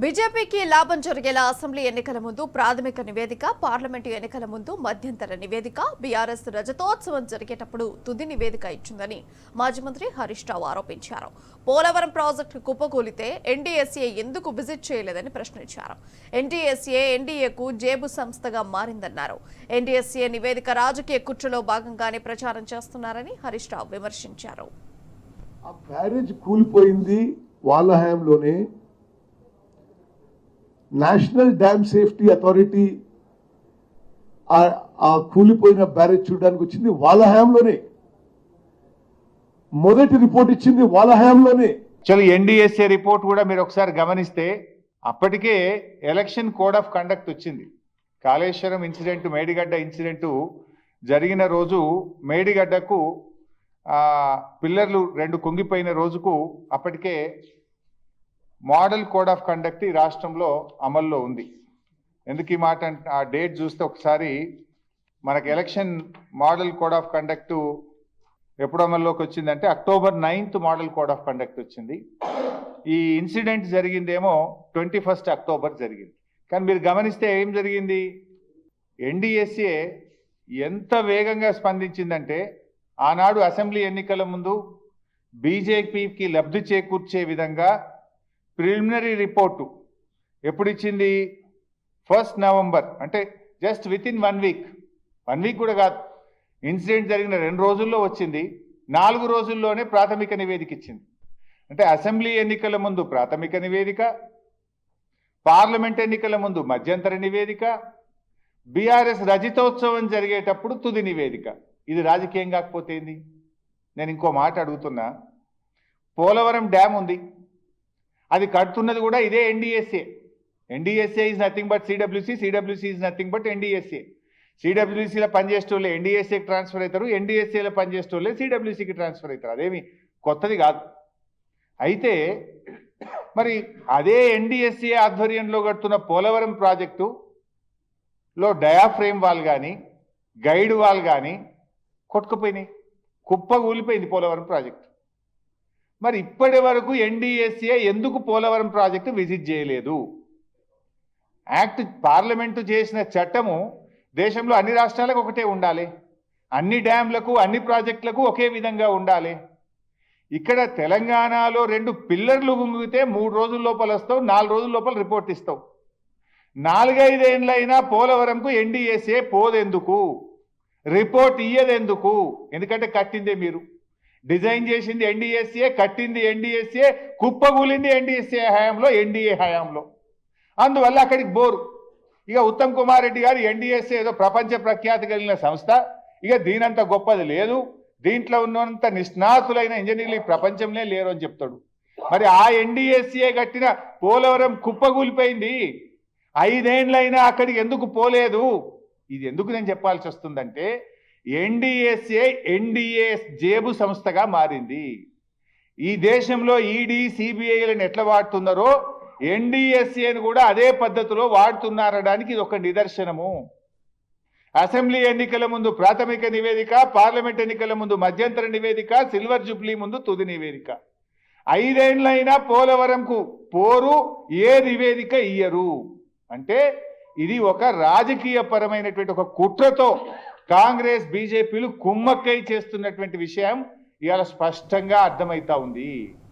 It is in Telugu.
బీజేపీకి లాభం జరిగేలా అసెంబ్లీ ఎన్నికల ముందు ప్రాథమిక నివేదిక, పార్లమెంటు ఎన్నికల ముందు మధ్యంతర నివేదిక, బీఆర్ఎస్ రజతోత్సవం జరిగేటప్పుడు తుది నివేదిక ఇచ్చిందని మాజీ మంత్రి హరీష్ రావు ఆరోపించారు. పోలవరం ప్రాజెక్టు కుప్పకూలితే ఎన్డీఎస్ఏ ఎందుకు విజిట్ చేయలేదని ప్రశ్నించారు. ఎన్డీఎస్ఏ ఎన్డీఏకు జేబు సంస్థగా మారిందన్నారు. ఎన్డీఎస్ఏ నివేదిక రాజకీయ కుట్రలో భాగంగానే ప్రచారం చేస్తున్నారని హరీష్ రావు విమర్శించారు. ఆ బ్యారేజ్ కూలిపోయింది వాళ్ళ హయాంలోనే. నేషనల్ డ్యామ్ సేఫ్టీ అథారిటీ ఆ కూలిపోయిన బ్యారేజ్ చూడడానికి వచ్చింది వాళ్ళ హయాంలోనే. మొదటి రిపోర్ట్ ఇచ్చింది వాళ్ళ హయాంలోనే. చలో ఎన్డీఎస్ఏ రిపోర్ట్ కూడా మీరు ఒకసారి గమనిస్తే అప్పటికే ఎలక్షన్ కోడ్ ఆఫ్ కండక్ట్ వచ్చింది. కాళేశ్వరం ఇన్సిడెంట్, మేడిగడ్డ ఇన్సిడెంట్ జరిగిన రోజు మేడిగడ్డకు పిల్లర్లు 2 కుంగిపోయిన రోజుకు అప్పటికే మోడల్ కోడ్ ఆఫ్ కండక్ట్ ఈ రాష్ట్రంలో అమల్లో ఉంది. ఎందుకు ఈ మాట ఆ డేట్ చూస్తే ఒకసారి మనకు election model code of conduct ఎప్పుడు అమల్లోకి వచ్చిందంటే October 9th model code of conduct వచ్చింది. ఈ ఇన్సిడెంట్ జరిగిందేమో 21st October జరిగింది. కానీ మీరు గమనిస్తే ఏం జరిగింది, ఎన్డీఎస్ఏ ఎంత వేగంగా స్పందించిందంటే ఆనాడు అసెంబ్లీ ఎన్నికల ముందు బీజేపీకి లబ్ధి చేకూర్చే విధంగా ప్రిలిమినరీ రిపోర్టు ఎప్పుడు ఇచ్చింది, 1st November, అంటే జస్ట్ విత్ ఇన్ 1 వీక్ కూడా కాదు, ఇన్సిడెంట్ జరిగిన 2 రోజుల్లో వచ్చింది. 4 రోజుల్లోనే ప్రాథమిక నివేదిక ఇచ్చింది. అంటే అసెంబ్లీ ఎన్నికల ముందు ప్రాథమిక నివేదిక, పార్లమెంట్ ఎన్నికల ముందు మధ్యంతర నివేదిక, బీఆర్ఎస్ రజతోత్సవం జరిగేటప్పుడు తుది నివేదిక. ఇది రాజకీయం కాకపోతే ఏంది? నేను ఇంకో మాట అడుగుతున్నా. పోలవరం డ్యామ్ ఉంది, అది కడుతున్నది కూడా ఇదే NDSA. NDSA is nothing but CWC, CWC is nothing but NDSA. సిడబ్ల్యూసీలో పనిచేసేటోళ్ళే ఎన్డీఎస్ఏకి ట్రాన్స్ఫర్ అవుతారు, ఎన్డీఎస్ఏలో పనిచేసేటోళ్ళే సిడబ్ల్యూసీకి ట్రాన్స్ఫర్ అవుతారు. అదేమి కొత్తది కాదు. అయితే మరి అదే ఎన్డీఎస్ఏ ఆధ్వర్యంలో కడుతున్న పోలవరం ప్రాజెక్టులో డయాఫ్రేమ్ వాల్ కానీ గైడ్ వాల్ కానీ కొట్టుకుపోయినాయి, కుప్పగూలిపోయింది పోలవరం ప్రాజెక్టు. మరి ఇప్పటి వరకు ఎన్డీఎస్ఏ ఎందుకు పోలవరం ప్రాజెక్టు విజిట్ చేయలేదు? పార్లమెంటు చేసిన చట్టము దేశంలో అన్ని రాష్ట్రాలకు ఒకటే ఉండాలి, అన్ని డ్యాంలకు అన్ని ప్రాజెక్టులకు ఒకే విధంగా ఉండాలి. ఇక్కడ తెలంగాణలో 2 పిల్లర్లు గుంగితే 3 రోజుల లోపల వస్తావు, 4 రోజుల లోపల రిపోర్ట్ ఇస్తావు. 4-5 ఏళ్ళైనా పోలవరంకు ఎన్డీఎస్ఏ పోదెందుకు, రిపోర్ట్ ఇయ్యదెందుకు? ఎందుకంటే కట్టిందే మీరు, డిజైన్ చేసింది ఎన్డీఎస్ఏ, కట్టింది ఎన్డీఎస్ఏ, కుప్పగూలింది ఎన్డీఎస్ఏ హయాంలో, ఎన్డీఏ హయాంలో. అందువల్ల అక్కడికి బోరు. ఇక ఉత్తమ్ కుమార్ రెడ్డి గారు ఎన్డీఎస్ఏ ఏదో ప్రపంచ ప్రఖ్యాతి కలిగిన సంస్థ, ఇక దీనంత గొప్పది లేదు, దీంట్లో ఉన్నంత నిష్ణాతులైన ఇంజనీర్లు ఈ ప్రపంచంలో లేరు అని చెప్తాడు. మరి ఆ ఎన్డీఎస్ఏ కట్టిన పోలవరం కుప్పగూలిపోయింది, 5 ఏళ్ళైనా అక్కడికి ఎందుకు పోలేదు? ఇది ఎందుకు నేను చెప్పాల్సి వస్తుందంటే ఎన్డీఎస్ఏ ఎన్డీఏ జేబు సంస్థగా మారింది. ఈ దేశంలో ఈడీ సిబిఐలను ఎట్లా వాడుతున్నారో ఎన్డీఎస్ఏను కూడా అదే పద్ధతిలో వాడుతున్నారనడానికి ఇది ఒక నిదర్శనము. అసెంబ్లీ ఎన్నికల ముందు ప్రాథమిక నివేదిక, పార్లమెంట్ ఎన్నికల ముందు మధ్యంతర నివేదిక, సిల్వర్ జూబ్లీ ముందు తుది నివేదిక. 5 ఏళ్ళైనా పోలవరంకు పోరు, ఏ నివేదిక ఇయ్యరు. అంటే ఇది ఒక రాజకీయ పరమైనటువంటి ఒక కుట్రతో కాంగ్రెస్ బీజేపీలు కుమ్మక్కై చేస్తున్నటువంటి విషయం ఇవాళ స్పష్టంగా అర్థమవుతా ఉంది.